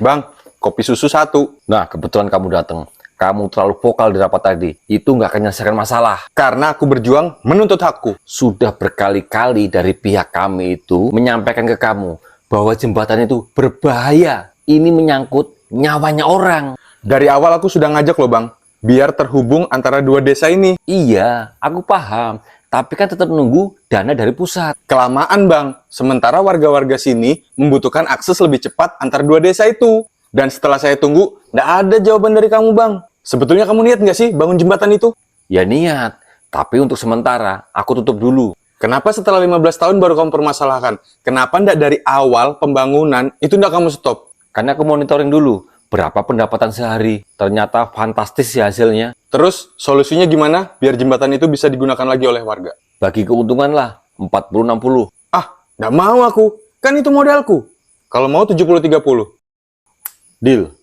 Bang, kopi susu satu. Nah, kebetulan kamu datang. Kamu terlalu vokal di rapat tadi. Itu nggak akan menyelesaikan masalah. Karena aku berjuang menuntut hakku. Sudah berkali-kali dari pihak kami itu menyampaikan ke kamu bahwa jembatan itu berbahaya. Ini menyangkut nyawanya orang. Dari awal aku sudah ngajak loh bang, biar terhubung antara dua desa ini. Iya, aku paham. Tapi kan tetap nunggu dana dari pusat. Kelamaan bang, sementara warga-warga sini membutuhkan akses lebih cepat antar dua desa itu. Dan setelah saya tunggu, nggak ada jawaban dari kamu bang. Sebetulnya kamu niat nggak sih bangun jembatan itu? Ya niat, tapi untuk sementara aku tutup dulu. Kenapa setelah 15 tahun baru kamu permasalahkan? Kenapa ndak dari awal pembangunan itu ndak kamu stop? Karena aku monitoring dulu berapa pendapatan sehari. Ternyata fantastis sih hasilnya. Terus solusinya gimana biar jembatan itu bisa digunakan lagi oleh warga? Bagi keuntungan lah, 40-60. Ah, ndak mau aku. Kan itu modalku. Kalau mau 70-30. Deal.